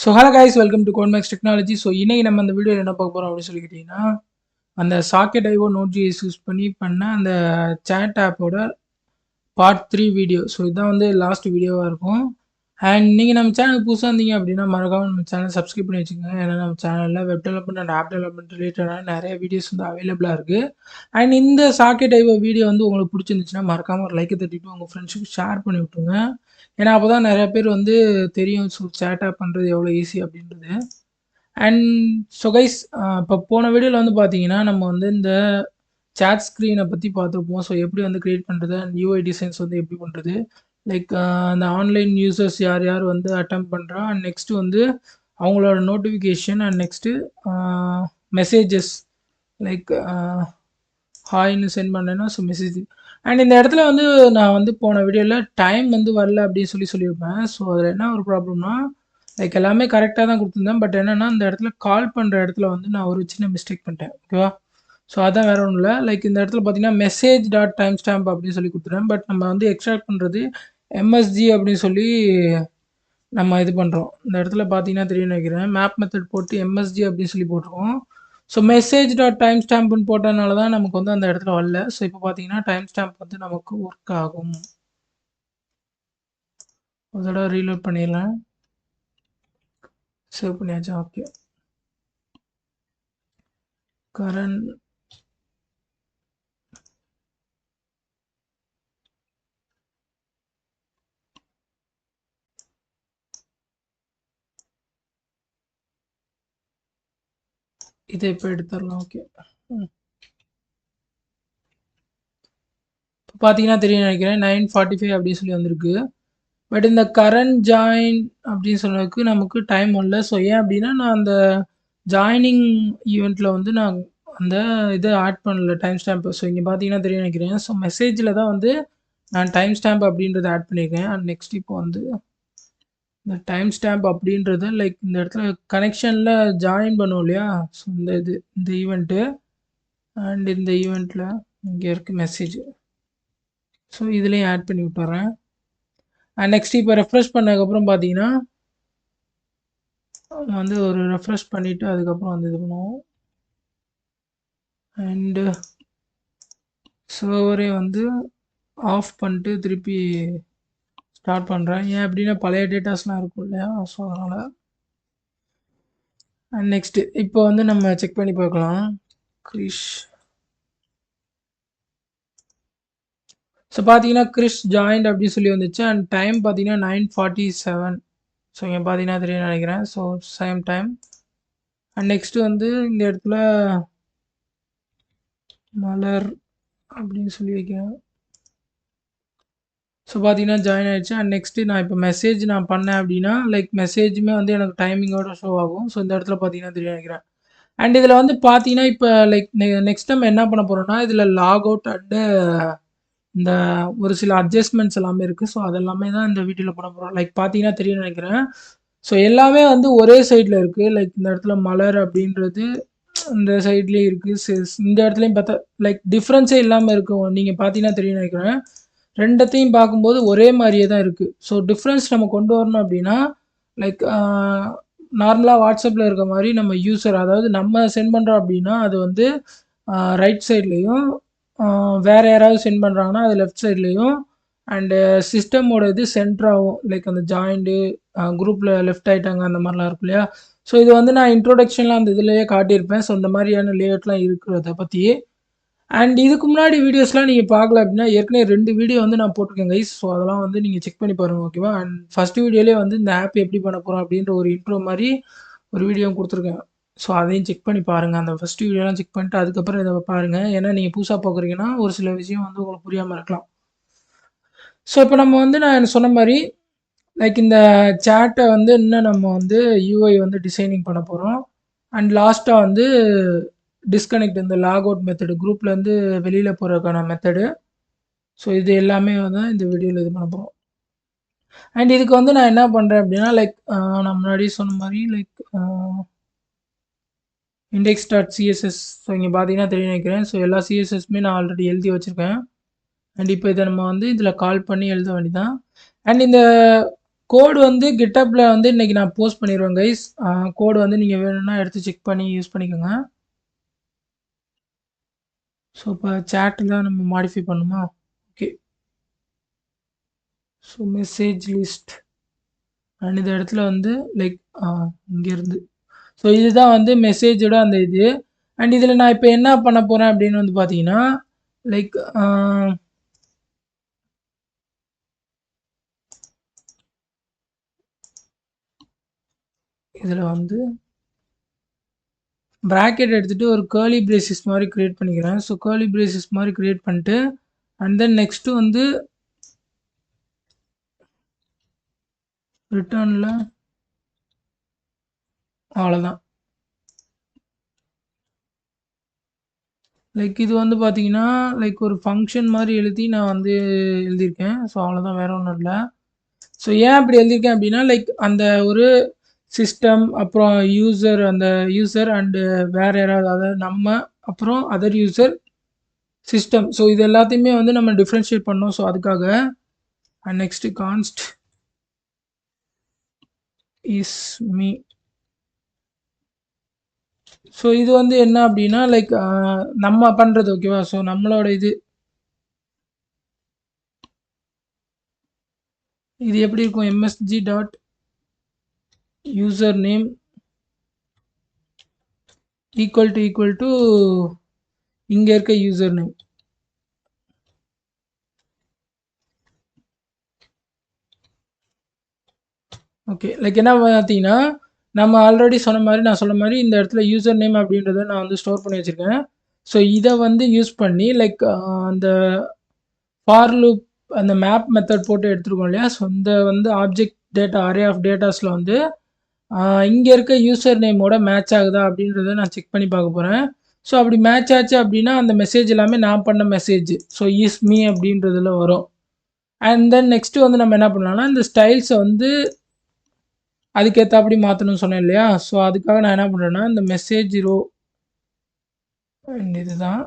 So hello guys, welcome to Codemax technology. So இன்னைக்கு நம்ம அந்த வீடியோவில் என்ன பார்க்க போகிறோம் அப்படின்னு சொல்லிக்கிட்டிங்கன்னா, அந்த சாக்கெட் ஐஓ நோட்.js யூஸ் பண்ணி பண்ண அந்த சேட் ஆப்போட பார்ட் 3 வீடியோ. ஸோ இதுதான் வந்து லாஸ்ட் வீடியோவாக இருக்கும். அண்ட் நீங்கள் நம்ம சேனல் புதுசாக இருந்தீங்க அப்படின்னா மறக்காம நம்ம சேனல் சப்ஸ்கிரைப் பண்ணி வச்சுக்கோங்க. ஏன்னா நம்ம சேனலில் web development and app development ரிலேட்டடான நிறைய வீடியோஸ் வந்து அவைலபிளாக இருக்குது. அண்ட் இந்த சாக்கெட் ஐஓ வீடியோ வந்து உங்களுக்கு பிடிச்சிருந்துச்சுன்னா மறக்காமல் ஒரு லைக்கை தட்டிட்டு உங்கள் ஃப்ரெண்ட்ஸுக்கு ஷேர் பண்ணி விட்டுருங்க. ஏன்னா அப்போ தான் நிறைய பேர் வந்து தெரியும் ஸோ சேட் ஆப் பண்ணுறது எவ்வளோ ஈஸி அப்படின்றது. அண்ட் ஸோ கைஸ், இப்போ போன வீடியோவில் வந்து பார்த்தீங்கன்னா நம்ம வந்து இந்த சேட் ஸ்க்ரீனை பற்றி பார்த்துருப்போம். ஸோ எப்படி வந்து க்ரியேட் பண்ணுறது அண்ட் யூஐ டிசைன்ஸ் வந்து எப்படி பண்ணுறது, லைக் அந்த ஆன்லைன் யூசர்ஸ் யார் யார் வந்து அட்டம் பண்ணுறா, அண்ட் நெக்ஸ்ட்டு வந்து அவங்களோட notification, and next messages like ஹாய்னு சென்ட் பண்ணேன்னா ஸோ மெசேஜ். அண்ட் இந்த இடத்துல வந்து நான் வந்து போன வீடியோவில் டைம் வந்து வரல அப்படின்னு சொல்லியிருப்பேன். ஸோ அதில் என்ன ஒரு ப்ராப்ளம்னா, லைக் எல்லாமே கரெக்டாக தான் கொடுத்துருந்தேன். பட் என்னென்னா இந்த இடத்துல கால் பண்ணுற இடத்துல வந்து நான் ஒரு சின்ன மிஸ்டேக் பண்ணிட்டேன். ஓகேவா? ஸோ அதான் வேறு ஒன்றும் இல்லை. லைக் இந்த இடத்துல பார்த்தீங்கன்னா மெசேஜ் டாட் டைம் ஸ்டாம்ப் அப்படின்னு சொல்லி கொடுத்துட்டேன். பட் நம்ம வந்து எக்ஸ்ட்ராக்ட் பண்ணுறது எம்எஸ்ஜி அப்படின்னு சொல்லி நம்ம இது பண்ணுறோம். இந்த இடத்துல பார்த்தீங்கன்னா தெரியும் நினைக்கிறேன், மேப் மெத்தட் போட்டு எம்எஸ்ஜி அப்படின்னு சொல்லி போட்டிருக்கோம். ஸோ மெசேஜ் டாட் டைம் ஸ்டாம்ப்னு போட்டதுனால தான் நமக்கு வந்து அந்த இடத்துல வரல. ஸோ இப்போ பார்த்தீங்கன்னா டைம் ஸ்டாம்ப் வந்து நமக்கு ஒர்க் ஆகும். ஒரு தடவை ரீலோட் பண்ணிடலாம். சேவ் பண்ணியாச்சா? ஓகே. கரண்ட் இதை இப்போ எடுத்துடலாம். ஓகே. இப்போ பார்த்தீங்கன்னா தெரியும் நினைக்கிறேன் 9:45 அப்படின்னு சொல்லி வந்திருக்கு. பட் இந்த கரண்ட் ஜாயின் அப்படின்னு சொன்னதுக்கு நமக்கு டைம் வரல. ஸோ ஏன் அப்படின்னா நான் அந்த ஜாயினிங் ஈவெண்ட்டில் வந்து நான் அந்த இதை ஆட் பண்ணல டைம் ஸ்டாம்ப். ஸோ இங்கே பார்த்தீங்கன்னா தெரியும் நினைக்கிறேன். ஸோ மெசேஜில் தான் வந்து நான் டைம் ஸ்டாம்ப் அப்படின்றத ஆட் பண்ணியிருக்கேன். அண்ட் நெக்ஸ்ட் இப்போ வந்து இந்த டைம் ஸ்டாம்ப் அப்படின்றத லைக் இந்த இடத்துல கனெக்ஷனில் ஜாயின் பண்ணுவோம் இல்லையா? ஸோ இந்த ஈவெண்ட்டு அண்ட் இந்த ஈவெண்ட்டில் இங்கே இருக்குது மெசேஜ். ஸோ இதுலேயும் ஆட் பண்ணி விட்டுறேன். அண்ட் நெக்ஸ்ட் இப்போ ரெஃப்ரெஷ் பண்ணதுக்கப்புறம் பார்த்தீங்கன்னா வந்து ஒரு ரெஃப்ரெஷ் பண்ணிவிட்டு அதுக்கப்புறம் வந்து இது பண்ணுவோம். அண்டு சர்வரே வந்து ஆஃப் பண்ணிட்டு திருப்பி ஸ்டார்ட் பண்ணுறேன். ஏன் அப்படின்னா பழைய டேட்டாஸ்லாம் இருக்கும் இல்லையா? ஸோ அதனால். அண்ட் நெக்ஸ்ட்டு இப்போ வந்து நம்ம செக் பண்ணி பார்க்கலாம். கிரிஷ். ஸோ பார்த்தீங்கன்னா கிரிஷ் ஜாயின்ட் அப்படின்னு சொல்லி வந்துச்சு. அண்ட் டைம் பார்த்தீங்கன்னா 9:47. ஸோ இங்கே பார்த்தீங்கன்னா தெரியும் நினைக்கிறேன். So same time. And next வந்து இந்த இடத்துல மலர் அப்படின்னு சொல்லி வைக்கிறேன். ஸோ பார்த்தீங்கன்னா ஜாயின் ஆகிடுச்சு. அண்ட் நெக்ஸ்ட்டு நான் இப்போ மெசேஜ் நான் பண்ணேன் அப்படின்னா லைக் மெசேஜுமே வந்து எனக்கு டைமிங்கோட ஷோ ஆகும். ஸோ இந்த இடத்துல பார்த்தீங்கன்னா தெரியும் நினைக்கிறேன். அண்ட் இதில் வந்து பார்த்தீங்கன்னா இப்போ லைக் நெக்ஸ்ட் நம்ம என்ன பண்ண போகிறோம்னா இதில் லாக் அவுட் அண்டு இந்த ஒரு சில அட்ஜஸ்ட்மெண்ட்ஸ் எல்லாமே இருக்குது. ஸோ அதெல்லாமே தான் இந்த வீடியோவில் பண்ண போகிறோம். லைக் பார்த்தீங்கன்னா தெரியும் நினைக்கிறேன். ஸோ எல்லாமே வந்து ஒரே சைடில் இருக்குது. லைக் இந்த இடத்துல மலர் அப்படின்றது இந்த சைட்லேயே இருக்குது. இந்த இடத்துலையும் பார்த்தா லைக் டிஃப்ரென்ஸே இல்லாமல் இருக்கும். நீங்கள் பார்த்தீங்கன்னா தெரியும் நினைக்கிறேன். ரெண்டத்தையும் பார்க்கும்போது ஒரே மாதிரியே தான் இருக்குது. ஸோ டிஃப்ரென்ஸ் நம்ம கொண்டு வரணும் அப்படின்னா லைக் நார்மலாக வாட்ஸ்அப்பில் இருக்க மாதிரி நம்ம யூசர், அதாவது நம்ம சென்ட் பண்ணுறோம் அப்படின்னா அது வந்து ரைட் சைட்லேயும், வேறு யாராவது சென்ட் பண்ணுறாங்கன்னா அது லெஃப்ட் சைட்லேயும், அண்டு சிஸ்டமோட இது சென்டராகவும் லைக் அந்த ஜாயிண்ட்டு குரூப்பில் லெஃப்ட் ஆகிட்டாங்க அந்த மாதிரிலாம் இருக்கும் இல்லையா? ஸோ இது வந்து நான் இன்ட்ரோடக்ஷன்லாம் அந்த இதிலேயே காட்டியிருப்பேன். ஸோ இந்த மாதிரியான லேஅவுட்லாம் இருக்கிறத பற்றி. அண்ட் இதுக்கு முன்னாடி வீடியோஸ்லாம் நீங்கள் பார்க்கல அப்படின்னா ஏற்கனவே 2 வீடியோ வந்து நான் போட்டிருக்கேன் கைஸ். ஸோ அதெல்லாம் வந்து நீங்கள் செக் பண்ணி பாருங்கள். ஓகேவா? அண்ட் ஃபஸ்ட்டு வீடியோலேயே வந்து இந்த ஆப் எப்படி பண்ண போகிறோம் அப்படின்ற ஒரு இன்ட்ரோ மாதிரி ஒரு வீடியோ கொடுத்துருக்கேன். ஸோ அதையும் செக் பண்ணி பாருங்கள். அந்த ஃபஸ்ட்டு வீடியோலாம் செக் பண்ணிட்டு அதுக்கப்புறம் இதை பாருங்கள். ஏன்னா நீங்கள் புதுசாக பார்க்குறீங்கன்னா ஒரு சில விஷயம் வந்து உங்களுக்கு புரியாமல் இருக்கலாம். ஸோ இப்போ நம்ம வந்து நான் சொன்ன மாதிரி லைக் இந்த சேட்டை வந்து இன்னும் நம்ம வந்து யூஐ வந்து டிசைனிங் பண்ண போகிறோம். அண்ட் லாஸ்ட்டாக வந்து டிஸ்கனெக்ட் இந்த லாக் அவுட் மெத்தடு, குரூப்லேருந்து வெளியில் போகிறதுக்கான மெத்தடு. ஸோ இது எல்லாமே வந்து இந்த வீடியோவில் இது பண்ண போகிறோம். அண்ட் இதுக்கு வந்து நான் என்ன பண்ணுறேன் அப்படின்னா லைக் நான் முன்னாடி சொன்ன மாதிரி like index dot CSS. So இங்கே பார்த்தீங்கன்னா தெரிய நினைக்கிறேன். ஸோ எல்லா சிஎஸ்எஸ்மே நான் ஆல்ரெடி எழுதி வச்சுருக்கேன். அண்ட் இப்போ இதை நம்ம வந்து இதில் கால் பண்ணி எழுத வேண்டியதான். அண்ட் இந்த கோடு வந்து GitHubல வந்து இன்னைக்கு நான் போஸ்ட் பண்ணிருவேன் கைஸ். கோடு வந்து நீங்க வேணும்னா எடுத்து செக் பண்ணி யூஸ் பண்ணிக்கோங்க. ஸோ இப்போ சேட்ல நம்ம மாடிஃபை பண்ணுமா? Okay. So message list and இந்த இடத்துல வந்து லைக் இங்கேருந்து ஸோ இதுதான் வந்து மெசேஜோட அந்த இது. அண்ட் இதில் நான் இப்போ என்ன பண்ண போகிறேன் அப்படின்னு வந்து பார்த்தீங்கன்னா லைக் இதில் வந்து ப்ராக்கெட் எடுத்துகிட்டு ஒரு கேர்லி பிரேசஸ் மாதிரி க்ரியேட் பண்ணிக்கிறேன். ஸோ கேர்லி பிரேசஸ் மாதிரி க்ரியேட் பண்ணிட்டு அண்ட் தென் நெக்ஸ்ட்டு வந்து ரிட்டர்னில் அவ்வளோதான். லைக் இது வந்து பார்த்தீங்கன்னா லைக் ஒரு ஃபங்க்ஷன் மாதிரி எழுதி நான் வந்து எழுதியிருக்கேன். ஸோ அவ்வளோதான், வேறு ஒன்றும் இல்லை. ஸோ ஏன் அப்படி எழுதியிருக்கேன் அப்படின்னா லைக் அந்த ஒரு சிஸ்டம் அப்புறம் யூசர் அந்த யூசர் அண்டு வேறு யாராவது அதாவது நம்ம அப்புறம் அதர் யூசர் சிஸ்டம் ஸோ இது எல்லாத்தையுமே வந்து நம்ம டிஃப்ரென்ஷியேட் பண்ணோம். ஸோ அதுக்காக and next கான்ஸ்ட் is me. So இது வந்து என்ன அப்படின்னா லைக் நம்ம பண்ணுறது ஓகேவா. ஸோ நம்மளோட இது எப்படி இருக்கும் MSG dot user name equal to இங்கே இருக்க யூசர் நேம். ஓகே லைக் என்ன பார்த்தீங்கன்னா நம்ம ஆல்ரெடி நான் சொன்ன மாதிரி இந்த இடத்துல யூசர் நேம் அப்படின்றத நான் வந்து ஸ்டோர் பண்ணி வச்சுருக்கேன். ஸோ இதை வந்து யூஸ் பண்ணி லைக் அந்த ஃபார் லூப் அந்த மேப் மெத்தட் போட்டு எடுத்துருக்கோம் இல்லையா. ஸோ இந்த வந்து ஆப்ஜெக்ட் டேட்டா அரே ஆஃப் டேட்டாஸில் வந்து இங்கே இருக்க யூசர் நேமோட மேட்ச் ஆகுதா அப்படின்றத நான் செக் பண்ணி பார்க்க போகிறேன். ஸோ அப்படி மேட்ச் ஆச்சு அப்படின்னா அந்த மெசேஜ் எல்லாமே நான் பண்ண மெசேஜ் ஸோ இஸ் மீ அப்படின்றதுல வரும். அண்ட் தென் நெக்ஸ்ட்டு வந்து நம்ம என்ன பண்ணலாம்னா இந்த ஸ்டைல்ஸை வந்து அதுக்கேற்றாப்படி மாற்றணும்னு சொன்னேன் இல்லையா. ஸோ அதுக்காக நான் என்ன பண்ணுறேன்னா இந்த மெசேஜ் ரோ அண்ட் இதுதான்.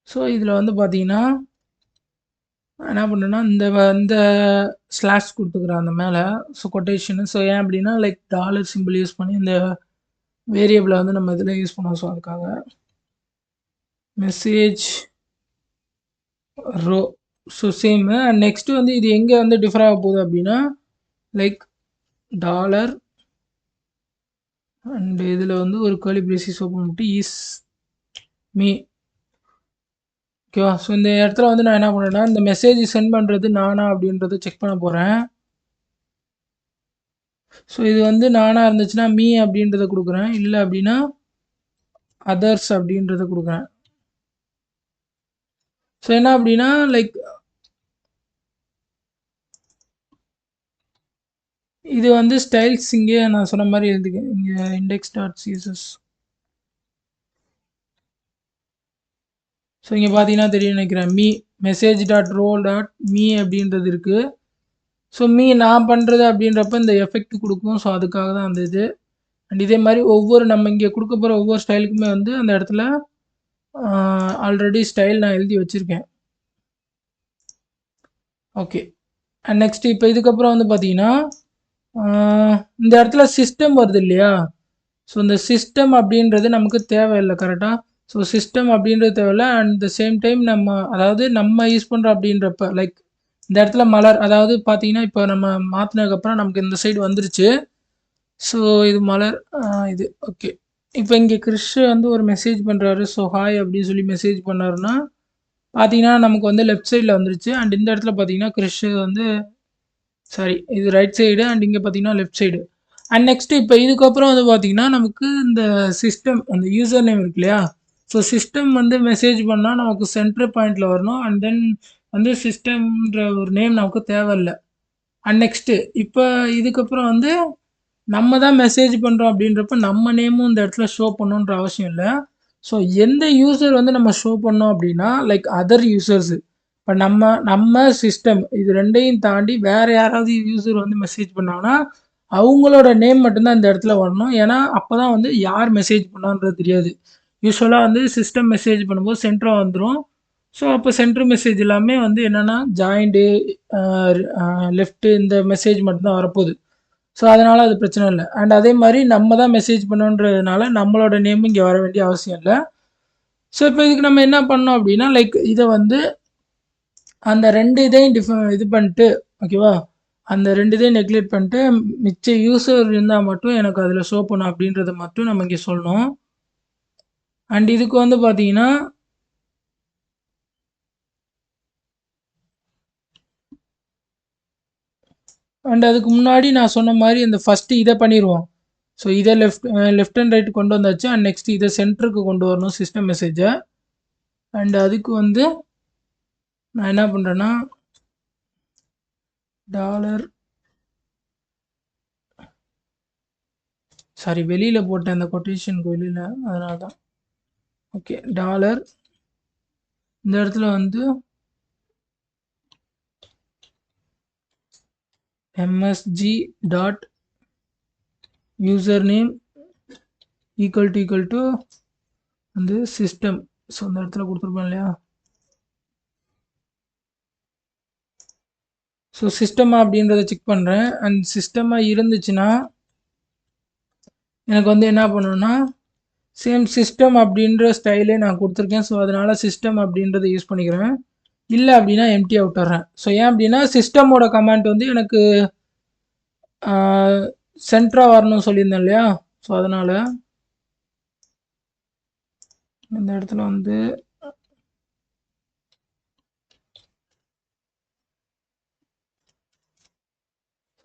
ஸோ இதில் வந்து பார்த்தீங்கன்னா என்ன பண்ணுறேன்னா இந்த ஸ்லாஷ் கொடுத்துக்குறேன் அந்த மேலே. ஸோ கொட்டேஷனு ஸோ ஏன் அப்படின்னா லைக் டாலர் சிம்பிள் யூஸ் பண்ணி இந்த வேரியபிளை வந்து நம்ம இதில் யூஸ் பண்ணுவோம். ஸோ அதுக்காக message row so same. And next வந்து இது எங்கே வந்து டிஃபர் ஆக போகுது அப்படின்னா லைக் டாலர் அண்ட் இதில் வந்து ஒரு கேர்லி பிரேசஸ் ஓப்பன் பண்ணிட்டு இஸ் மீ ஓகேவா. ஸோ இந்த இடத்துல வந்து நான் என்ன பண்ணுறேன்னா இந்த மெசேஜ் சென்ட் பண்ணுறது நானா அப்படின்றத செக் பண்ண போகிறேன். ஸோ இது வந்து நானாக இருந்துச்சுன்னா மீ அப்படின்றத கொடுக்குறேன், இல்லை அப்படின்னா அதர்ஸ் அப்படின்றத கொடுக்குறேன். ஸோ என்ன அப்படின்னா லைக் இது வந்து ஸ்டைல்ஸ் இங்கே நான் சொன்ன மாதிரி எழுதிக்கேன் இங்கே இண்டெக்ஸ் டாட் சிஎஸ்எஸ். ஸோ இங்கே பார்த்தீங்கன்னா தெரியும் நினைக்கிறேன் me message dot role dot me அப்படின்றது இருக்குது. ஸோ மீ நான் பண்ணுறது அப்படின்றப்ப இந்த எஃபெக்ட் கொடுக்கும். ஸோ அதுக்காக தான் அந்த இது. அண்ட் இதே மாதிரி நம்ம இங்கே கொடுக்க போகிற ஒவ்வொரு ஸ்டைலுக்குமே வந்து அந்த இடத்துல ஆல்ரெடி ஸ்டைல் நான் எழுதி வச்சுருக்கேன். ஓகே அண்ட் நெக்ஸ்ட் இப்போ இதுக்கப்புறம் வந்து பார்த்தீங்கன்னா இந்த இடத்துல சிஸ்டம் வருது இல்லையா. ஸோ இந்த சிஸ்டம் அப்படின்றது நமக்கு தேவையில்லை கரெக்டாக. ஸோ சிஸ்டம் அப்படின்றது தேவையில்லை. அண்ட் த சேம் டைம் அதாவது நம்ம யூஸ் பண்ணுறோம் அப்படின்றப்ப லைக் இந்த இடத்துல மலர் அதாவது பார்த்தீங்கன்னா இப்போ நம்ம மாற்றினதுக்கப்புறம் நமக்கு இந்த சைடு வந்துருச்சு. ஸோ இது மலர் இது ஓகே. இப்போ இங்கே கிறிஷ் வந்து ஒரு மெசேஜ் பண்ணுறாரு. ஸோ ஹாய் அப்படின்னு சொல்லி மெசேஜ் பண்ணாருன்னா பார்த்தீங்கன்னா நமக்கு வந்து லெஃப்ட் சைடில் வந்துருச்சு. அண்ட் இந்த இடத்துல பார்த்தீங்கன்னா கிறிஷ் வந்து சாரி இது ரைட் சைடு அண்ட் இங்கே பார்த்தீங்கன்னா லெஃப்ட் சைடு. அண்ட் நெக்ஸ்ட்டு இப்போ இதுக்கப்புறம் வந்து பார்த்தீங்கன்னா நமக்கு இந்த சிஸ்டம் அந்த யூசர் நேம் இருக்கு இல்லையா. ஸோ சிஸ்டம் வந்து மெசேஜ் பண்ணால் நமக்கு சென்டர் பாயிண்டில் வரணும். அண்ட் தென் வந்து சிஸ்டம்ன்ற ஒரு நேம் நமக்கு தேவையில்லை. அண்ட் நெக்ஸ்ட்டு இப்போ இதுக்கப்புறம் வந்து நம்ம தான் மெசேஜ் பண்ணுறோம் அப்படின்றப்ப நம்ம நேமும் இந்த இடத்துல ஷோ பண்ணணுன்ற அவசியம் இல்லை. ஸோ எந்த யூசர் வந்து நம்ம ஷோ பண்ணோம் அப்படின்னா லைக் அதர் யூசர்ஸு இப்போ நம்ம சிஸ்டம் இது ரெண்டையும் தாண்டி வேறு யாராவது யூசர் வந்து மெசேஜ் பண்ணாங்கன்னா அவங்களோட நேம் மட்டும்தான் இந்த இடத்துல வரணும். ஏன்னா அப்போ தான் வந்து யார் மெசேஜ் பண்ணான்றது தெரியாது. யூஸ்வலாக வந்து சிஸ்டம் மெசேஜ் பண்ணும்போது சென்டராக வந்துடும். ஸோ அப்போ சென்டர் மெசேஜ் எல்லாமே வந்து என்னென்னா ஜாயிண்டு லெஃப்ட்டு இந்த மெசேஜ் மட்டும்தான் வரப்போகுது. ஸோ அதனால் அது பிரச்சனை இல்லை. அண்ட் அதே மாதிரி நம்ம தான் மெசேஜ் பண்ணோன்றதுனால நம்மளோட நேம் இங்கே வர வேண்டிய அவசியம் இல்லை. ஸோ இப்போ இதுக்கு நம்ம என்ன பண்ணோம் அப்படின்னா லைக் இதை வந்து அந்த 2 இதையும் இது பண்ணிட்டு ஓகேவா? அந்த 2 இதையும் நெக்லெக்ட் பண்ணிட்டு மிச்ச யூசர் இருந்தால் மட்டும் எனக்கு அதில் ஷோ பண்ணும் அப்படின்றத மட்டும் நம்ம இங்கே சொல்லணும். அண்ட் இதுக்கு வந்து பார்த்தீங்கன்னா அண்ட் அதுக்கு முன்னாடி நான் சொன்ன மாதிரி இந்த ஃபஸ்ட்டு இதை பண்ணிடுவோம். ஸோ இதை லெஃப்ட் அண்ட் ரைட் கொண்டு வந்தாச்சு. அண்ட் நெக்ஸ்ட் இதை சென்டருக்கு கொண்டு வரணும் சிஸ்டம் மெசேஜை. அண்ட் அதுக்கு வந்து நான் என்ன பண்ணுறேன்னா சாரி வெளியில் போட்டேன் அந்த கொட்டேஷனுக்கு வெளியில், அதனால தான். ஓகே டாலர் இந்த இடத்துல வந்து msg dot user name equal to வந்து சிஸ்டம். ஸோ இந்த இடத்துல கொடுத்துருப்பேன் இல்லையா? ஸோ சிஸ்டமா அப்படின்றத செக் பண்ணுறேன். அண்ட் சிஸ்டமாக இருந்துச்சுன்னா எனக்கு வந்து என்ன பண்ணணும்னா சேம் சிஸ்டம் அப்படின்ற ஸ்டைலே நான் கொடுத்துருக்கேன். ஸோ அதனால் சிஸ்டம் அப்படின்றத யூஸ் பண்ணிக்கிறேன். இல்லை அப்படின்னா எம்டியாக விட்டுறேன். ஸோ ஏன் அப்படின்னா சிஸ்டமோட கமாண்ட் வந்து எனக்கு சென்டராக வரணும்னு சொல்லியிருந்தேன் இல்லையா? ஸோ அதனால் இந்த இடத்துல வந்து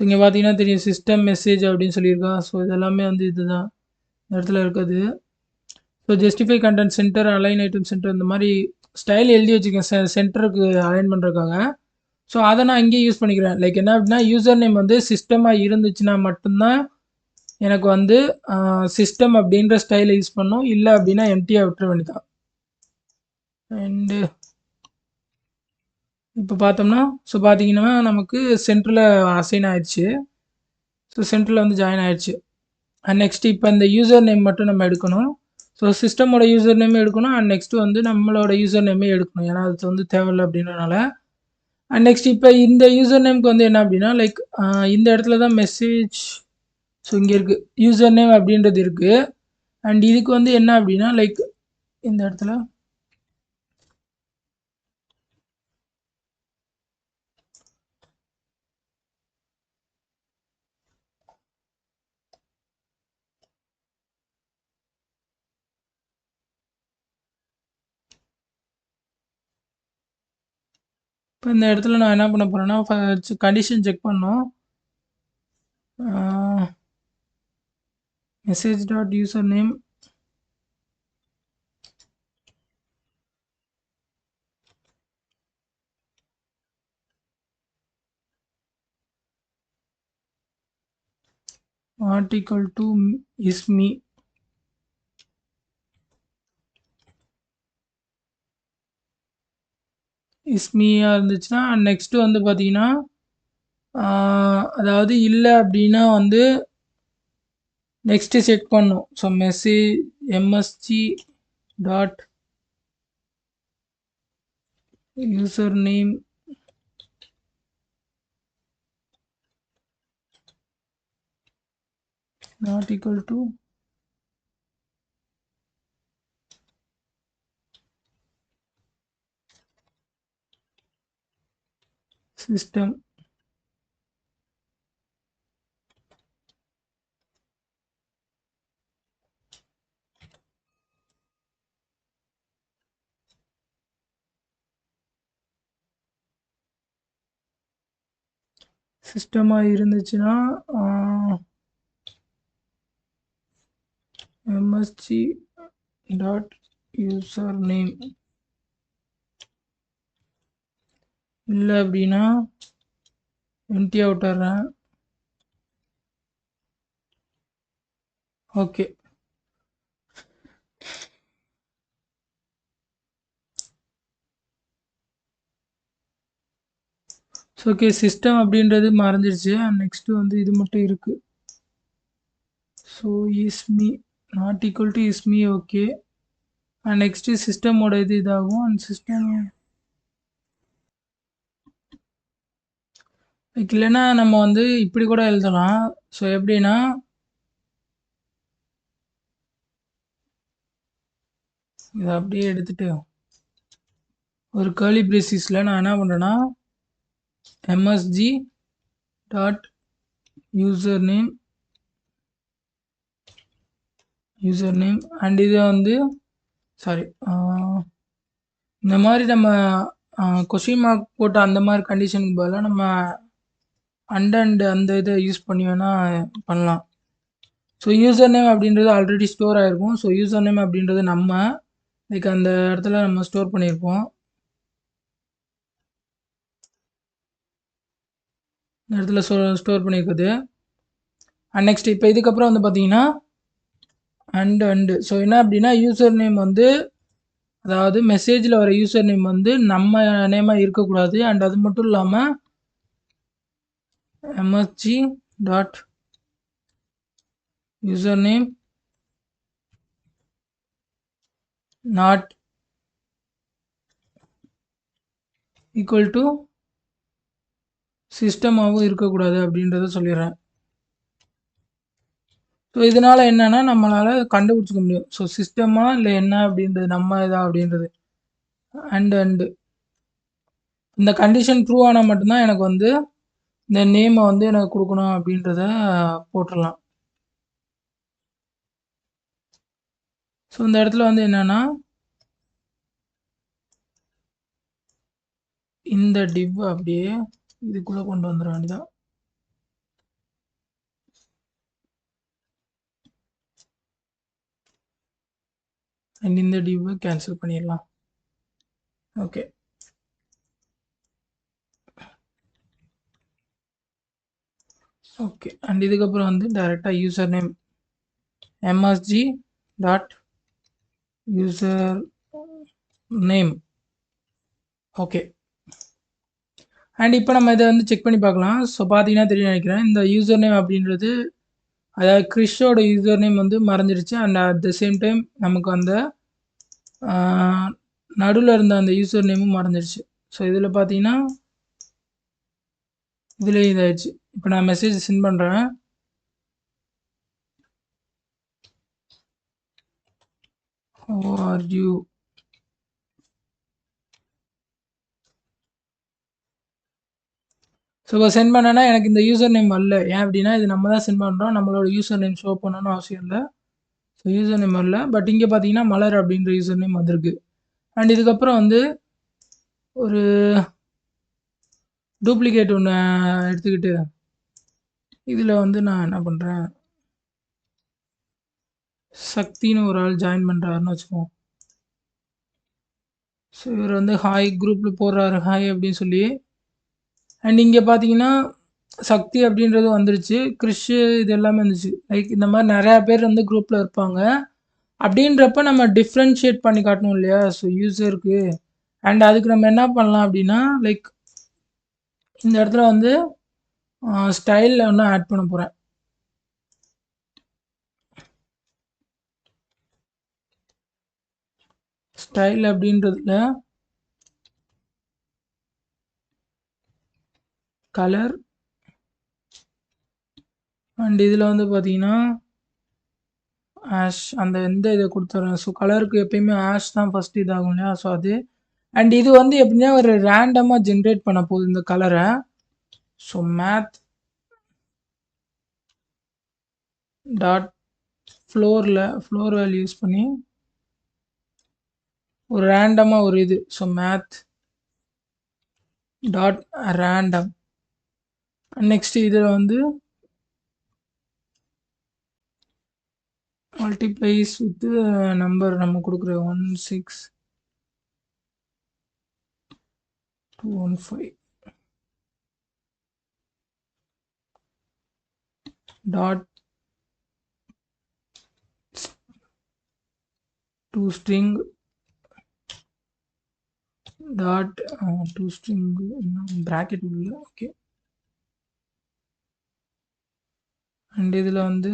இங்கே பார்த்தீங்கன்னா தெரியும் சிஸ்டம் மெசேஜ் அப்படின்னு சொல்லியிருக்கா. ஸோ இதெல்லாமே வந்து இதுதான் இந்த இடத்துல இருக்குது. So justify content center, align item center, இந்த மாதிரி ஸ்டைல் எழுதி வச்சுக்கேன் சென்டருக்கு அலைன் பண்ணுறதுக்காக. ஸோ அதை நான் இங்கேயே யூஸ் பண்ணிக்கிறேன். லைக் என்ன அப்படின்னா யூசர் நேம் வந்து சிஸ்டமாக இருந்துச்சுன்னா மட்டும்தான் எனக்கு வந்து சிஸ்டம் அப்படின்ற ஸ்டைலை யூஸ் பண்ணும். இல்லை அப்படின்னா எம்டியாக விட்டுற வேண்டியதான். அண்டு இப்போ பார்த்தோம்னா ஸோ பார்த்தீங்கன்னா நமக்கு சென்டரில் அசைன் ஆயிடுச்சு. ஸோ சென்டரில் வந்து ஜாயின் ஆயிடுச்சு. அண்ட் நெக்ஸ்ட் இப்போ இந்த யூசர் நேம் மட்டும் நம்ம எடுக்கணும். ஸோ சிஸ்டமோட யூசர் நேமே எடுக்கணும். அண்ட் நெக்ஸ்ட் வந்து நம்மளோட யூசர் நேமே எடுக்கணும். ஏன்னா அது வந்து தேவையில்லை அப்படின்றனால. அண்ட் நெக்ஸ்ட் இப்போ இந்த யூசர் நேம்க்கு வந்து என்ன அப்படின்னா லைக் இந்த இடத்துல தான் மெசேஜ். ஸோ இங்கே இருக்குது யூசர் நேம் அப்படின்றது இருக்குது. அண்ட் இதுக்கு வந்து என்ன அப்படின்னா லைக் இந்த இடத்துல இப்போ இந்த இடத்துல நான் என்ன பண்ண போகிறேன்னா கண்டிஷன் செக் பண்ணோம். Message dot user name not equal to is me. இஸ்மியாக இருந்துச்சுன்னா நெக்ஸ்ட்டு வந்து பார்த்தீங்கன்னா அதாவது இல்லை அப்படின்னா வந்து நெக்ஸ்ட்டு செக் பண்ணும். So message MSG dot user name not equal to system. சிஸ்டமாக இருந்துச்சுன்னா எம்எஸ்ஜி டாட் யூசர் நேம். இல்லை அப்படின்னா எம்டியாக விட்டுறேன். ஓகே ஸோ ஓகே சிஸ்டம் அப்படின்றது மறைஞ்சிருச்சு. அண்ட் நெக்ஸ்ட்டு வந்து இது மட்டும் இருக்குது. So is me not equal to is me. Okay and next சிஸ்டமோட இது இதாகும். அண்ட் சிஸ்டம் லைக் இல்லைன்னா நம்ம வந்து இப்படி கூட எழுதலாம். ஸோ எப்படின்னா இதை அப்படியே எடுத்துட்டு ஒரு கேர்லி பிரேசிஸில் நான் என்ன பண்ணுறேன்னா MSG dot user name and இதை வந்து சாரி இந்த மாதிரி நம்ம கொஷின் மார்க் போட்ட அந்த மாதிரி கண்டிஷனுக்கு பதிலாக நம்ம அண்ட் அந்த இதை யூஸ் பண்ணி வேணால் பண்ணலாம். ஸோ யூசர் நேம் அப்படின்றது ஆல்ரெடி ஸ்டோர் ஆகிருக்கும். ஸோ யூசர் நேம் அப்படின்றது நம்ம லைக் அந்த இடத்துல நம்ம ஸ்டோர் பண்ணியிருப்போம். இந்த இடத்துல ஸ்டோர் பண்ணியிருக்குது. அண்ட் நெக்ஸ்ட் இப்போ இதுக்கப்புறம் வந்து பார்த்தீங்கன்னா அண்டு ஸோ என்ன அப்படின்னா யூசர் நேம் வந்து அதாவது மெசேஜில் வர யூசர் நேம் வந்து நம்ம நேமாக இருக்கக்கூடாது. அண்ட் அது மட்டும் இல்லாமல் MSG dot user name not equal to சிஸ்டமாகவும் இருக்கக்கூடாது அப்படின்றத சொல்லிடுறேன். ஸோ இதனால் என்னென்னா நம்மளால் கண்டுபிடிச்சிக்க முடியும். ஸோ சிஸ்டமா இல்லை என்ன அப்படின்றது நம்ம இதா அப்படின்றது அண்டு இந்த கண்டிஷன் ட்ரூ ஆனால் மட்டும்தான் எனக்கு வந்து இந்த நேமை வந்து எனக்கு கொடுக்கணும் அப்படின்றத போட்டுடலாம். ஸோ இந்த இடத்துல வந்து என்னென்னா இந்த டிவ் அப்படியே இதுக்குள்ளே கொண்டு வந்துட வேண்டியதான். அண்ட் இந்த டிவ்வை கேன்சல் பண்ணிடலாம். ஓகே அண்ட் இதுக்கப்புறம் வந்து டைரெக்டாக user name MSG dot user name. Okay and இப்போ நம்ம இதை வந்து செக் பண்ணி பார்க்கலாம். ஸோ பார்த்தீங்கன்னா தெரியும் நினைக்கிறேன். இந்த யூசர் நேம் அப்படின்றது அதாவது கிறிஷோட யூசர் நேம் வந்து மறைஞ்சிருச்சு. And at the same time நமக்கு அந்த நடுவில் இருந்த அந்த யூசர் நேமும் மறைஞ்சிருச்சு. ஸோ இதில் பார்த்தீங்கன்னா இதில் இதாகிடுச்சு. இப்போ நான் மெசேஜ் சென்ட் பண்ணுறேன். How are you? ஸோ இப்போ சென்ட் பண்ணேன்னா எனக்கு இந்த யூசர் நேம் வரல. ஏன் அப்படின்னா இது நம்ம தான் சென்ட் பண்ணுறோம். நம்மளோட யூசர் நேம் ஷோ பண்ணணும்னு அவசியம் இல்லை. ஸோ யூசர் நேம் வரல. பட் இங்கே பார்த்தீங்கன்னா மலர் அப்படின்ற யூசர் நேம் வந்திருக்கு. அண்ட் இதுக்கப்புறம் வந்து ஒரு டூப்ளிகேட் ஒன்று எடுத்துக்கிட்டு இதில் வந்து நான் என்ன பண்ணுறேன் சக்தின்னு ஒரு ஆள் ஜாயின் பண்ணுறாருன்னு வச்சுக்கோம். ஸோ இவர் வந்து ஹாய் குரூப்பில் போடுறாரு ஹாய் அப்படின்னு சொல்லி. அண்ட் இங்கே பார்த்தீங்கன்னா சக்தி அப்படின்றது வந்துருச்சு. கிறிஷு இது எல்லாமே வந்துச்சு. லைக் இந்த மாதிரி நிறையா பேர் வந்து குரூப்பில் இருப்பாங்க. அப்படின்றப்ப நம்ம டிஃப்ரென்ஷியேட் பண்ணி காட்டணும் இல்லையா ஸோ யூசருக்கு. அண்ட் அதுக்கு நம்ம என்ன பண்ணலாம் அப்படின்னா லைக் இந்த இடத்துல வந்து ஸ்டைலில் ஒன்று ஆட் பண்ண போகிறேன். ஸ்டைல் அப்படின்றதுல கலர் அண்ட் இதில் வந்து பார்த்தீங்கன்னா ஆஷ் அந்த எந்த இதை கொடுத்துட்றேன். ஸோ கலருக்கு எப்பயுமே ஆஷ் தான் ஃபஸ்ட் இதாகும் இல்லையா ஸோ அது. அண்ட் இது வந்து எப்படின்னா ஒரு ரேண்டமாக ஜென்ரேட் பண்ண போகுது இந்த கலரை. So math dot floor value use பண்ணி ஒரு ரேண்டமாக ஒரு இது. So math dot random next இதில் வந்து மல்டிப்ளைஸ் வித் நம்பர் நம்ம கொடுக்குற 16215 dot to string dot to string bracket உள்ள ஓகே. அண்ட் இதில் வந்து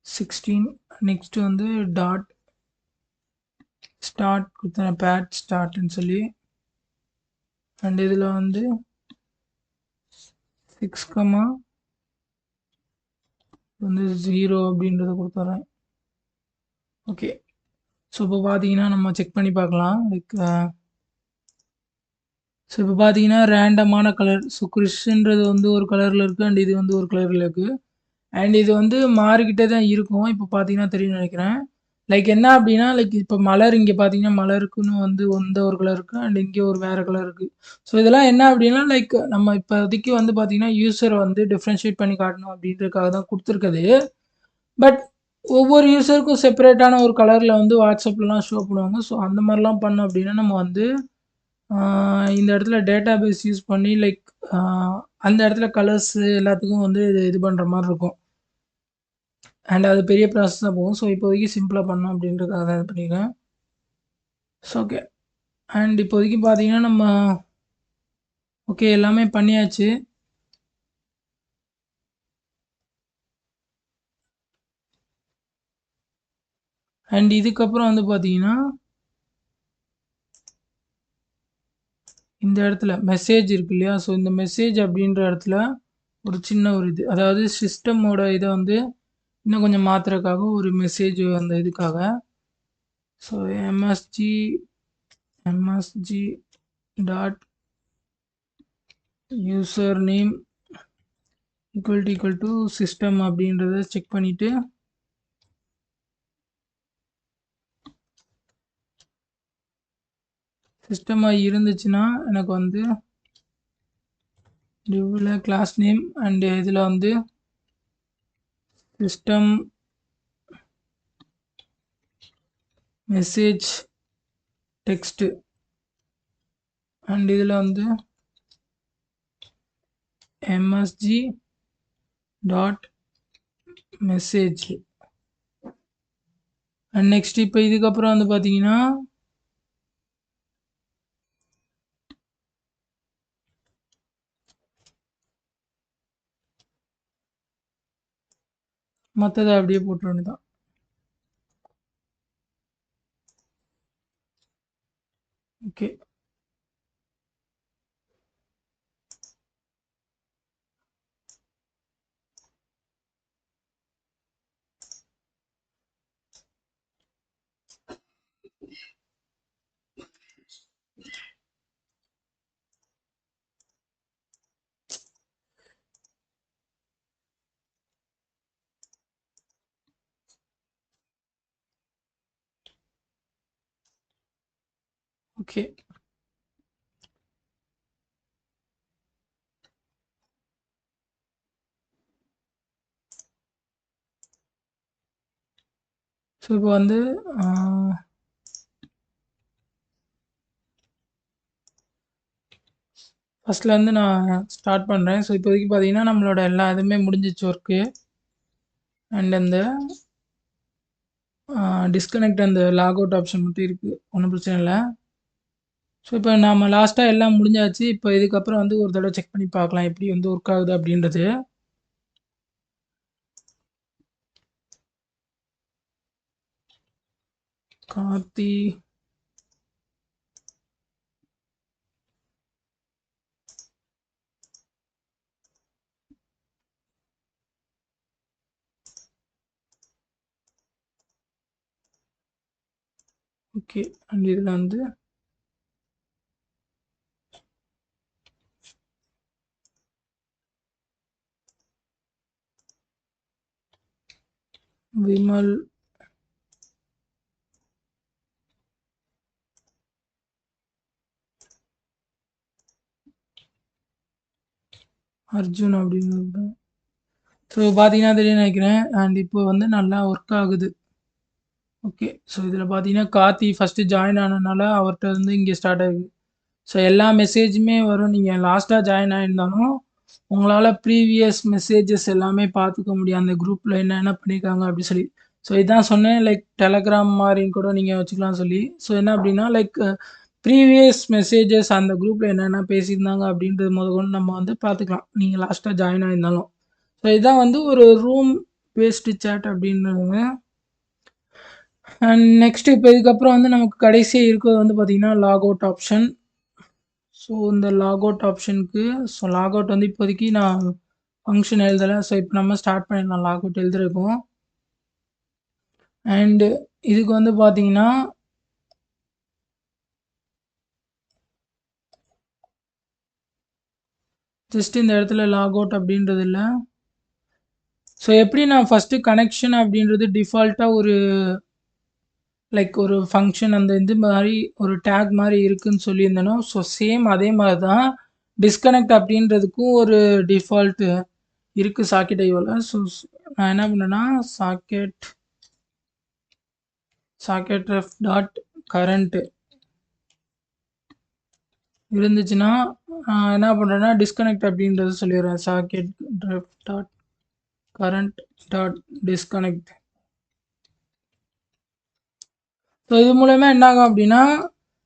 16 நெக்ஸ்ட் வந்து டாட் ஸ்டார்ட் கொடுத்தேன் பேட் ஸ்டார்ட்னு சொல்லி. அண்ட் இதில் வந்து 6, வந்து 0 அப்படின்றத கொடுத்துட்றேன். ஓகே. ஸோ இப்போ பார்த்தீங்கன்னா நம்ம செக் பண்ணி பார்க்கலாம். லைக் ஸோ இப்போ பார்த்தீங்கன்னா ரேண்டமான கலர். ஸோ கிறிஸ்ன்றது வந்து ஒரு கலரில் இருக்குது அண்ட் இது வந்து ஒரு கலரில் இருக்குது. அண்ட் இது வந்து மாறிக்கிட்டே தான் இருக்கும். இப்போ பார்த்தீங்கன்னா தெரியும்னு நினைக்கிறேன். லைக் என்ன அப்படின்னா லைக் இப்போ மலர் இங்கே பார்த்தீங்கன்னா மலருக்குன்னு வந்து ஒரு கலர் இருக்குது அண்ட் இங்கே ஒரு வேறு கலர் இருக்குது. ஸோ இதெல்லாம் என்ன அப்படின்னா லைக் நம்ம இப்போதைக்கு வந்து பார்த்தீங்கன்னா யூசரை வந்து டிஃப்ரென்ஷியேட் பண்ணி காட்டணும் அப்படின்றதுக்காக தான் கொடுத்துருக்குது. பட் ஒவ்வொரு யூசருக்கும் செப்பரேட்டான ஒரு கலரில் வந்து வாட்ஸ்அப்லலாம் ஷோ பண்ணுவாங்க. ஸோ அந்த மாதிரிலாம் பண்ணோம் அப்படின்னா நம்ம வந்து இந்த இடத்துல டேட்டாபேஸ் யூஸ் பண்ணி லைக் அந்த இடத்துல கலர்ஸ் எல்லாத்துக்கும் வந்து இது பண்ணுற மாதிரி இருக்கும். அண்ட் அது பெரிய ப்ராசஸ் தான் போகும். ஸோ இப்போதைக்கு சிம்பிளாக பண்ணோம் அப்படின்றதுக்காக தான் இது பண்ணியிருக்கேன். So okay. அண்ட் இப்போதைக்கு பார்த்தீங்கன்னா நம்ம ஓகே எல்லாமே பண்ணியாச்சு. அண்ட் இதுக்கப்புறம் வந்து பார்த்தீங்கன்னா இந்த இடத்துல மெசேஜ் இருக்கு இல்லையா? ஸோ இந்த மெசேஜ் அப்படின்ற இடத்துல ஒரு சின்ன ஒரு இது அதாவது சிஸ்டமோட இதை வந்து இன்னும் கொஞ்சம் மாற்றுறதுக்காக ஒரு மெசேஜ் அந்த இதுக்காக so msg dot user name equal to system அப்படின்றத செக் பண்ணிவிட்டு சிஸ்டமாக இருந்துச்சுன்னா எனக்கு வந்து டிவ்வில் கிளாஸ் நேம் அண்டு இதில் வந்து சிஸ்டம் மெசேஜ் டெக்ஸ்ட்டு அண்ட் இதில் வந்து msg dot message and next இப்போ இதுக்கப்புறம் வந்து பார்த்தீங்கன்னா மற்றதை அப்படியே போட்டுற வேண்டியதான். ஓகே. ஓகே. ஸோ இப்போ வந்து ஃபஸ்ட்லேருந்து நான் ஸ்டார்ட் பண்ணுறேன். ஸோ இப்போதைக்கு பார்த்தீங்கன்னா நம்மளோட எல்லா இதுவுமே முடிஞ்சிச்சு ஒர்க்கு. அண்ட் அந்த டிஸ்கனெக்ட் அந்த லாக் அவுட் ஆப்ஷன் மட்டும் இருக்குது. ஒன்றும் பிரச்சனை இல்லை. ஸோ இப்போ நம்ம லாஸ்ட்டாக எல்லாம் முடிஞ்சாச்சு. இப்போ இதுக்கப்புறம் வந்து ஒரு தடவை செக் பண்ணி பார்க்கலாம் எப்படி வந்து ஒர்க் ஆகுது அப்படின்றது. கார்த்தி ஓகே. அண்ட் இதில் வந்து விமல் அர்ஜுன் அப்படின்னு ஸோ பார்த்தீங்கன்னா தெரியும் நினைக்கிறேன். அண்ட் இப்போ வந்து நல்லா ஒர்க் ஆகுது. ஓகே. ஸோ இதில் பார்த்தீங்கன்னா கார்த்தி ஃபஸ்ட்டு ஜாயின் ஆனதுனால அவர்கிட்ட வந்து இங்கே ஸ்டார்ட் ஆகுது. ஸோ எல்லா மெசேஜுமே வரும். நீங்கள் லாஸ்ட்டாக ஜாயின் ஆகியிருந்தாலும் உங்களால் ப்ரீவியஸ் மெசேஜஸ் எல்லாமே பார்த்துக்க முடியும். அந்த குரூப்பில் என்னென்ன பண்ணியிருக்காங்க அப்படி சொல்லி. ஸோ இதான் சொன்னேன் லைக் டெலகிராம் மாதிரின்னு கூட நீங்கள் வச்சுக்கலாம் சொல்லி. ஸோ என்ன அப்படின்னா லைக் ப்ரீவியஸ் மெசேஜஸ் அந்த குரூப்பில் என்னென்ன பேசியிருந்தாங்க அப்படின்றது முதற்கொண்டு நம்ம வந்து பார்த்துக்கலாம். நீங்கள் லாஸ்ட்டாக ஜாயின் ஆகியிருந்தாலும். ஸோ இதான் வந்து ஒரு ரூம் பேஸ்டு சேட் அப்படின்றது. அண்ட் நெக்ஸ்ட் இப்போ இதுக்கப்புறம் வந்து நமக்கு கடைசியாக இருக்கிறது வந்து பார்த்தீங்கன்னா லாக் அவுட் ஆப்ஷன். ஸோ இந்த லாக் அவுட் ஆப்ஷனுக்கு ஸோ லாக் அவுட் வந்து இப்போதைக்கு நான் ஃபங்க்ஷன் எழுதலை. ஸோ இப்போ நம்ம ஸ்டார்ட் பண்ணிடலாம் லாக் அவுட் எழுதுறதுக்கும். அண்டு இதுக்கு வந்து பார்த்தீங்கன்னா ஜஸ்ட் இந்த இடத்துல லாக் அவுட் அப்படின்றது இல்லை. ஸோ எப்படி நான் ஃபஸ்ட்டு கனெக்ஷன் அப்படின்றது டிஃபால்ட்டாக ஒரு லைக் ஒரு ஃபங்க்ஷன் அந்த இது மாதிரி ஒரு டேக் மாதிரி இருக்குன்னு சொல்லியிருந்தேனோ, ஸோ சேம் அதே மாதிரி தான் டிஸ்கனெக்ட் அப்படின்றதுக்கும் ஒரு டிஃபால்ட்டு இருக்குது சாக்கெட் ஐஓவில். ஸோ நான் என்ன பண்ணேன்னா சாக்கெட் ரெஃப் டாட் கரண்ட் இருந்துச்சுன்னா என்ன பண்ணுறேன்னா டிஸ்கனெக்ட் அப்படின்றது சொல்லிடுறேன். Socket ref dot current dot disconnect. So இது மூலயமா என்ன ஆகும் அப்படின்னா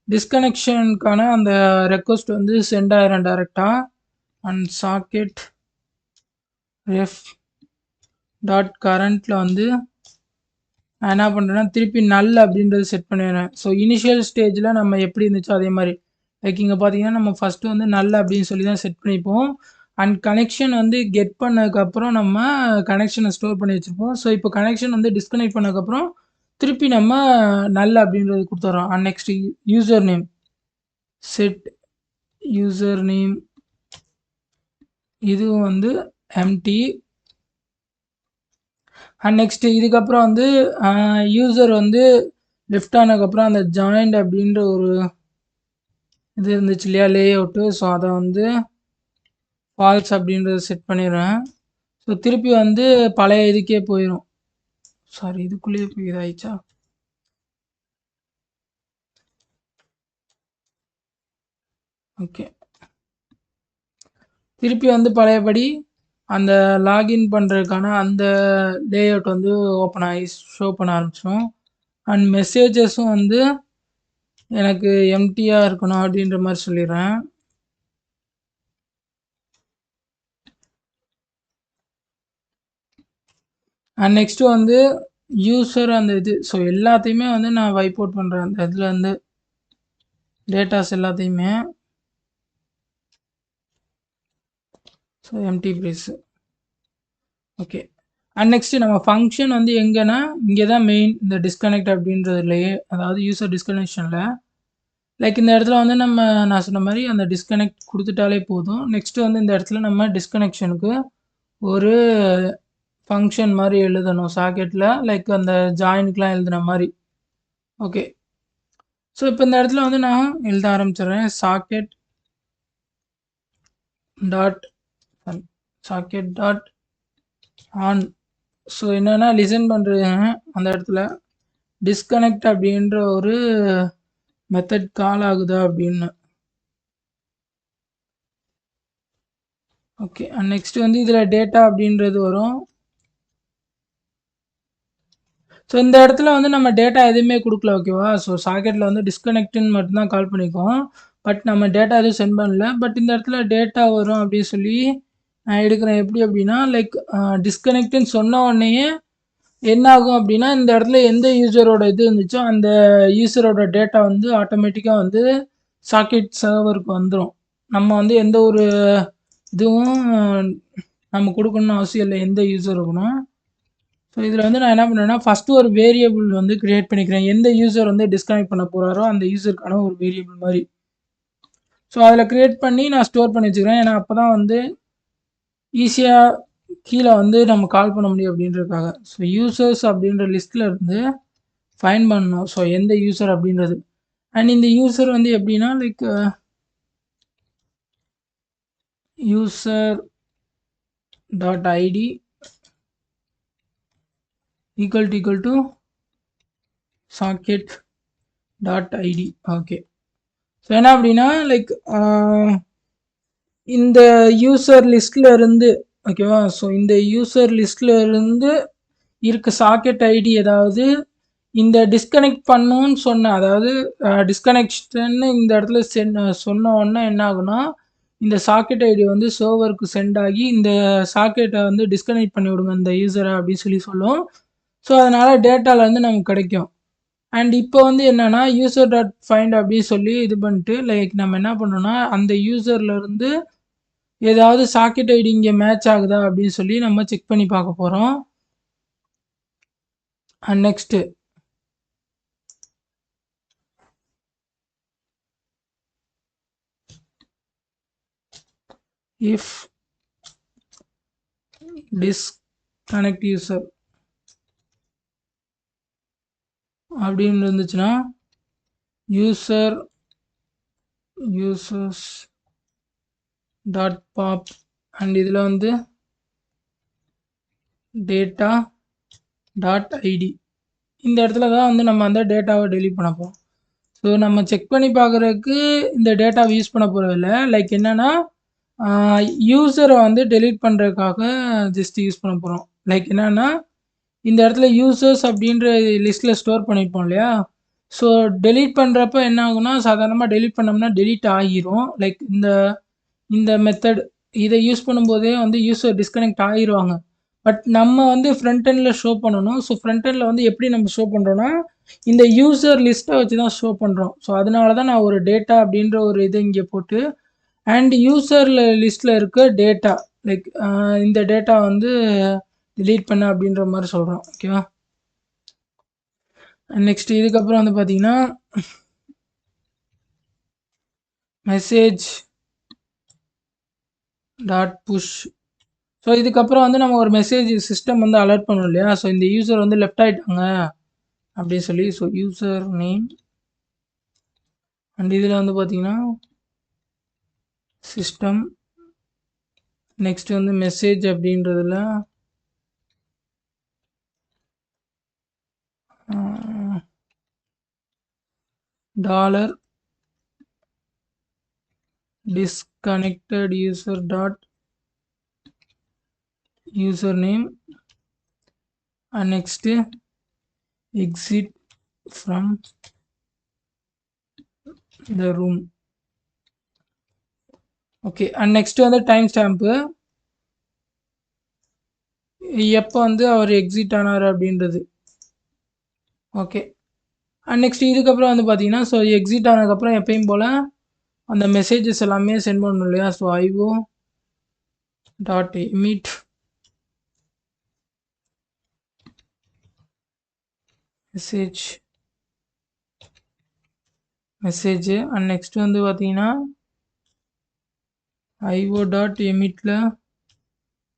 டிஸ்கனெக்ஷனுக்கான அந்த ரெக்வஸ்ட் வந்து சென்ட் ஆயிரும் டைரெக்டாக. அண்ட் சாக்கெட் ரெஃப் டாட் கரண்ட்டில் வந்து நான் என்ன பண்ணுறேன்னா திருப்பி நல் அப்படின்றது செட் பண்ணிடுறேன். ஸோ இனிஷியல் ஸ்டேஜில் நம்ம எப்படி இருந்துச்சோ அதே மாதிரி லைக் இங்கே பார்த்தீங்கன்னா நம்ம ஃபஸ்ட்டு வந்து நல் அப்படின்னு சொல்லி தான் செட் பண்ணிப்போம். அண்ட் கனெக்ஷன் வந்து கெட் பண்ணதுக்கப்புறம் நம்ம கனெக்ஷனை ஸ்டோர் பண்ணி வச்சுருப்போம். ஸோ இப்போ கனெக்ஷன் வந்து டிஸ்கனெக்ட் பண்ணதுக்கப்புறம் திருப்பி நம்ம நல் அப்படின்றது கொடுத்துட்றோம். And next user name set user name இதுவும் வந்து எம்டி. அண்ட் நெக்ஸ்ட் இதுக்கப்புறம் வந்து யூசர் வந்து லெஃப்ட் ஆனதுக்கப்புறம் அந்த ஜாயிண்ட் அப்படின்ற ஒரு இது இருந்துச்சு இல்லையா லே அவுட்டு. ஸோ அதை வந்து ஃபால்ஸ் அப்படின்றத செட் பண்ணிடுறேன். ஸோ திருப்பி வந்து பழைய இதுக்கே போயிடும். சாரி இதுக்குள்ளேயே போய் இதாயிடுச்சா. ஓகே திருப்பி வந்து பழையபடி அந்த லாகின் பண்ணுறதுக்கான அந்த லேஅவுட் வந்து ஓப்பன் ஆகி ஷோ பண்ண ஆரம்பிச்சிடும். அண்ட் மெசேஜஸும் வந்து எனக்கு எம்டியாக இருக்கணும் அப்படின்ற மாதிரி சொல்லிடுறேன். அண்ட் நெக்ஸ்ட்டு வந்து யூசர் அந்த இது ஸோ எல்லாத்தையுமே வந்து நான் வைப் அவுட் பண்ணுறேன். அந்த இதில் வந்து டேட்டாஸ் எல்லாத்தையுமே. So empty place okay. And next நம்ம ஃபங்க்ஷன் வந்து எங்கன்னா இங்கே தான் மெயின் இந்த டிஸ்கனெக்ட் அப்படின்றதுலையே அதாவது யூசர் டிஸ்கனெக்ஷனில் லைக் இந்த இடத்துல வந்து நம்ம நான் சொன்ன மாதிரி அந்த டிஸ்கனெக்ட் கொடுத்துட்டாலே போதும். நெக்ஸ்ட்டு வந்து இந்த இடத்துல நம்ம டிஸ்கனெக்ஷனுக்கு ஒரு ஃபங்க்ஷன் மாதிரி எழுதணும் சாக்கெட்டில் லைக் அந்த ஜாயினுக்கெலாம் எழுதுன மாதிரி. ஓகே ஸோ இப்போ இந்த இடத்துல வந்து நான் எழுத ஆரம்பிச்சிடுறேன் சாக்கெட் டாட் ஆன். ஸோ என்னென்னா லிசன் பண்ணுறது அந்த இடத்துல டிஸ்கனெக்ட் அப்படின்ற ஒரு மெத்தட் கால் ஆகுதா அப்படின்னு. ஓகே அண்ட் நெக்ஸ்ட் வந்து இதில் டேட்டா அப்படின்றது வரும். ஸோ இந்த இடத்துல வந்து நம்ம டேட்டா எதுவுமே கொடுக்கல ஓகேவா. ஸோ சாக்கெட்டில் வந்து டிஸ்கனெக்ட்னு மட்டும்தான் கால் பண்ணிக்கோம். பட் நம்ம டேட்டா எதுவும் சென்ட் பண்ணல. பட் இந்த இடத்துல டேட்டா வரும் அப்படின்னு சொல்லி நான் எடுக்கிறேன். எப்படி அப்படின்னா லைக் டிஸ்கனெக்ட்னு சொன்ன உடனேயே என்ன ஆகும் அப்படின்னா இந்த இடத்துல எந்த யூசரோட இது இருந்துச்சோ அந்த யூசரோட டேட்டா வந்து ஆட்டோமேட்டிக்காக வந்து சாக்கெட் சர்வருக்கு வந்துடும். நம்ம வந்து எந்த ஒரு இதுவும் நம்ம கொடுக்கணும்னு அவசியம் இல்லை எந்த யூசர் இருக்கணும். ஸோ இதில் வந்து நான் என்ன பண்ணுறேன்னா ஃபஸ்ட்டு ஒரு வேரியபிள் வந்து க்ரியேட் பண்ணிக்கிறேன். எந்த யூசர் வந்து டிஸ்கனெக்ட் பண்ண போகிறாரோ அந்த யூசருக்கான ஒரு வேரியபிள் மாதிரி. ஸோ அதில் க்ரியேட் பண்ணி நான் ஸ்டோர் பண்ணி வச்சுக்கிறேன். ஏன்னா அப்போ தான் வந்து ஈஸியாக கீழே வந்து நம்ம கால் பண்ண முடியும் அப்படின்றதுக்காக. ஸோ யூசர்ஸ் அப்படின்ற லிஸ்ட்டில் இருந்து ஃபைன் பண்ணணும். ஸோ எந்த யூசர் அப்படின்றது. அண்ட் இந்த யூசர் வந்து எப்படின்னா like user dot ID equal to socket dot ID. Okay so என்ன அப்படின்னா லைக் இந்த யூசர் லிஸ்டில் இருந்து ஓகேவா. ஸோ இந்த யூசர் லிஸ்டில் இருந்து இருக்க சாக்கெட் ஐடி ஏதாவது இந்த டிஸ்கனெக்ட் பண்ணுன்னு சொன்ன அதாவது டிஸ்கனெக்ஷன் இந்த இடத்துல சொன்ன உடனே என்ன ஆகுனா இந்த சாக்கெட் ஐடி வந்து சர்வருக்கு சென்ட் ஆகி இந்த சாக்கெட்டை வந்து டிஸ்கனெக்ட் பண்ணி விடுங்க இந்த யூசரை அப்படின்னு சொல்லி சொல்லும். ஸோ அதனால் டேட்டாவில் வந்து நமக்கு கிடைக்கும். அண்ட் இப்போ வந்து என்னன்னா யூசர் டாட் ஃபைண்ட் அப்படின்னு சொல்லி இது பண்ணிட்டு லைக் நம்ம என்ன பண்ணோம்னா அந்த யூசர்ல இருந்து ஏதாவது சாக்கெட் ஐடி இங்கே மேட்ச் ஆகுதா அப்படின்னு சொல்லி நம்ம செக் பண்ணி பார்க்க போகிறோம். And next if disconnect user அப்படின்னு இருந்துச்சுன்னா user users dot pop and இதில் வந்து டேட்டா டாட் ஐடி இந்த இடத்துல தான் வந்து நம்ம அந்த டேட்டாவை டெலீட் பண்ண போகிறோம். ஸோ நம்ம செக் பண்ணி பார்க்குறதுக்கு இந்த டேட்டாவை யூஸ் பண்ண போகிறதில்ல. லைக் என்னென்னா யூசரை வந்து டெலீட் பண்ணுறதுக்காக ஜஸ்ட் யூஸ் பண்ண போகிறோம். லைக் என்னென்னா இந்த இடத்துல யூசர்ஸ் அப்படின்ற லிஸ்ட்டில் ஸ்டோர் பண்ணியிருப்போம் இல்லையா? ஸோ டெலீட் பண்ணுறப்ப என்ன ஆகும்னா சாதாரணமாக டெலீட் பண்ணோம்னா டெலீட் ஆகிரும். லைக் இந்த இந்த மெத்தட் இதை யூஸ் பண்ணும்போதே வந்து யூசர் டிஸ்கனெக்ட் ஆகிருவாங்க. பட் நம்ம வந்து ஃப்ரண்ட் எண்டில் ஷோ பண்ணணும். ஸோ ஃப்ரண்ட் எண்டில் வந்து எப்படி நம்ம ஷோ பண்ணுறோன்னா இந்த யூசர் லிஸ்ட்டை வச்சு தான் ஷோ பண்ணுறோம். ஸோ அதனால தான் நான் ஒரு டேட்டா அப்படின்ற ஒரு இதை இங்கே போட்டு அண்ட் யூசர் லிஸ்ட்டில் இருக்க டேட்டா லைக் இந்த டேட்டா வந்து டிலீட் பண்ண அப்படின்ற மாதிரி சொல்கிறோம். ஓகேவா? நெக்ஸ்ட் இதுக்கப்புறம் வந்து பார்த்தீங்கன்னா மெசேஜ் டாட் புஷ். ஸோ இதுக்கப்புறம் வந்து நம்ம ஒரு மெசேஜ் சிஸ்டம் வந்து அலர்ட் பண்ணோம் இல்லையா? ஸோ இந்த யூசர் வந்து லெஃப்ட் ஆகிட்டாங்க அப்படின்னு சொல்லி. ஸோ யூசர் நேம் அண்ட் இதில் வந்து பார்த்தீங்கன்னா சிஸ்டம் நெக்ஸ்ட் வந்து மெசேஜ் அப்படின்றதுல dollar disconnected user dot username and next exit from the room. Okay and next வந்து டைம் ஸ்டாம்ப்பு எப்போ வந்து அவர் எக்ஸிட் ஆனார் அப்படின்றது. ஓகே அண்ட் நெக்ஸ்ட் இதுக்கப்புறம் வந்து பார்த்தீங்கன்னா ஸோ எக்ஸிட் ஆனதுக்கப்புறம் எப்பயும் போல் அந்த மெசேஜஸ் எல்லாமே சென்ட் பண்ணணும் இல்லையா? So IO dot emit message and next வந்து பார்த்தீங்கன்னா ஐஓ டாட் எமிட்டில்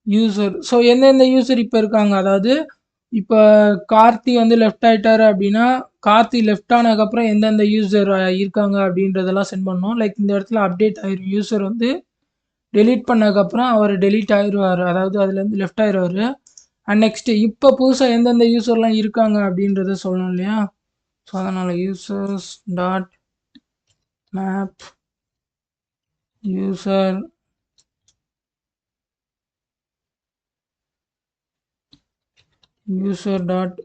யூசர். ஸோ எந்தெந்த யூசர் இப்போ இருக்காங்க, அதாவது இப்போ கார்த்தி வந்து லெஃப்ட் ஆகிட்டாரு அப்படின்னா கார்த்தி லெஃப்ட் ஆனதுக்கப்புறம் எந்தெந்த யூசர் இருக்காங்க அப்படின்றதெல்லாம் சென்ட் பண்ணணும். லைக் இந்த இடத்துல அப்டேட் ஆயிரும். யூசர் வந்து டெலீட் பண்ணதுக்கப்புறம் அவர் டெலீட் ஆயிடுவார், அதாவது அதுலேருந்து லெஃப்ட் ஆயிடுவார். அண்ட் நெக்ஸ்ட் இப்போ புதுசாக எந்தெந்த யூசர்லாம் இருக்காங்க அப்படின்றத சொல்லணும் இல்லையா? ஸோ அதனால் users dot map user dot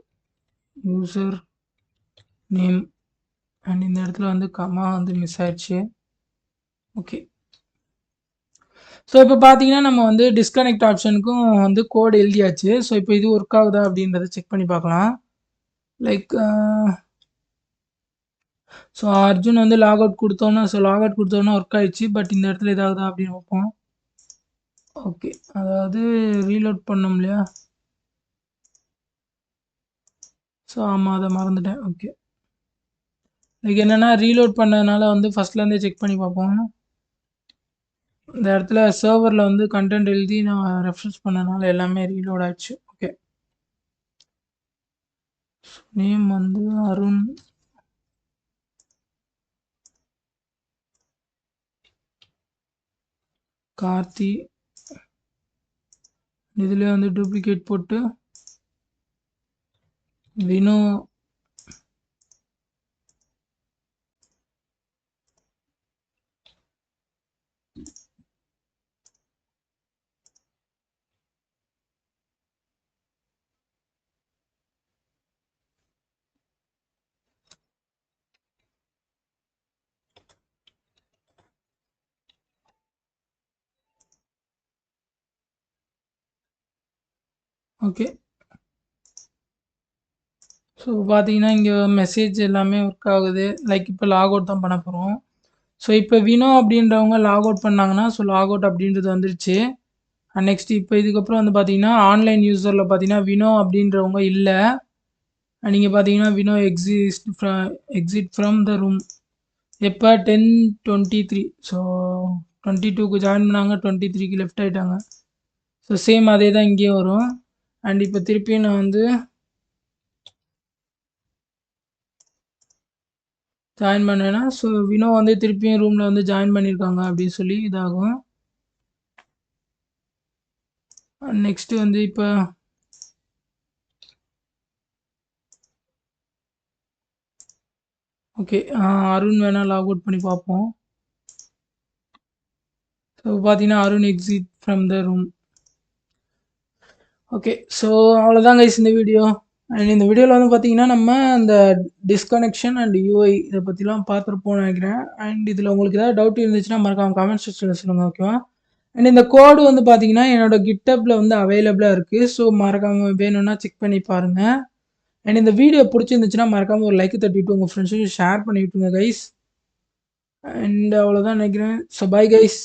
user name and இந்த இடத்துல வந்து கமா வந்து மிஸ் ஆயிடுச்சு. ஓகே ஸோ இப்போ பார்த்தீங்கன்னா நம்ம வந்து டிஸ்கனெக்ட் ஆப்ஷனுக்கும் வந்து கோட் எழுதியாச்சு. ஸோ இப்போ இது ஒர்க் ஆகுதா அப்படின்றத செக் பண்ணி பார்க்கலாம். லைக் ஸோ அர்ஜுன் வந்து லாக் அவுட் கொடுத்தோன்னா ஒர்க் ஆயிடுச்சு. பட் இந்த இடத்துல ஏதாவதா அப்படின்னு பார்ப்போம். ஓகே அதாவது ரீலோட் பண்ணோம் இல்லையா? ஸோ ஆமாம் அதை மறந்துட்டேன். ஓகே லைக் என்னென்னா ரீலோட் பண்ணதுனால வந்து ஃபஸ்ட்லேருந்தே செக் பண்ணி பார்ப்போம். இந்த இடத்துல சர்வரில் வந்து கண்டென்ட் எழுதி நான் ரெஃப்ரெஷ் பண்ணனால எல்லாமே ரீலோட் ஆயிடுச்சு. ஓகே நேம் வந்து அருண் கார்த்தி இதுலேயே வந்து டூப்ளிகேட் போட்டு வினோ ஓகே ஸோ பார்த்தீங்கன்னா, இங்க மெசேஜ் எல்லாமே ஒர்க் ஆகுது. லைக் இப்ப லாக் அவுட் தான் பண்ண போறோம். ஸோ இப்ப வினோ அப்படின்றவங்க லாக் அவுட் பண்ணாங்கன்னா, ஸோ லாக் அவுட் அப்படின்றது வந்துருச்சு. நெக்ஸ்ட் இப்ப இதுக்கப்புறம் வந்து பார்த்தீங்கன்னா, ஆன்லைன் யூசர்ல பார்த்தீங்கன்னா, வினோ அப்படின்றவங்க இல்ல. நீங்க பார்த்தீங்கன்னா, Vino exit from the room. எப்ப 10:23 ஸோ 22க்கு ஜாயின் பண்ணாங்க. 23க்கு லெஃப்ட் ஆயிட்டாங்க. ஸோ சேம் அதே தான் இங்கேயும் வரும். அண்ட் இப்ப திருப்பியும் நான் வந்து ஜாயின் பண்ணேன்னா, ஸோ வினோ வந்து திருப்பியும் ரூம்ல வந்து ஜாயின் பண்ணியிருக்காங்க அப்படின்னு சொல்லி இதாகும். நெக்ஸ்ட் வந்து இப்ப ஓகே. அருண் வேணா லாக் அவுட் பண்ணி பார்ப்போம். ஸோ பார்த்தீங்கன்னா, Arun exit from the room. Okay. So அவ்வளோதான் கைஸ் இந்த வீடியோ. அண்ட் இந்த வீடியோவில் வந்து பார்த்தீங்கன்னா, நம்ம அந்த டிஸ்கனெக்ஷன் அண்ட் யூஐ இதை பற்றிலாம் பார்த்துருப்போம்னு நினைக்கிறேன். அண்ட் இதில் உங்களுக்கு ஏதாவது டவுட் இருந்துச்சுன்னா மறக்காம கமெண்ட் செக்ஷனில் சொல்லுங்கள், ஓகேவா? அண்ட் இந்த கோடு வந்து பார்த்தீங்கன்னா, என்னோட கிட்டப்பில் வந்து அவைலபிளாக இருக்குது. ஸோ மறக்காம வேணும்னா செக் பண்ணி பாருங்கள். அண்ட் இந்த வீடியோ பிடிச்சிருந்துச்சுன்னா மறக்காம ஒரு லைக் தட்டிவிட்டு உங்கள் ஃப்ரெண்ட்ஸுக்கு ஷேர் பண்ணி விட்டுருங்க கைஸ். அண்ட் அவ்வளோதான் நினைக்கிறேன். So bye guys.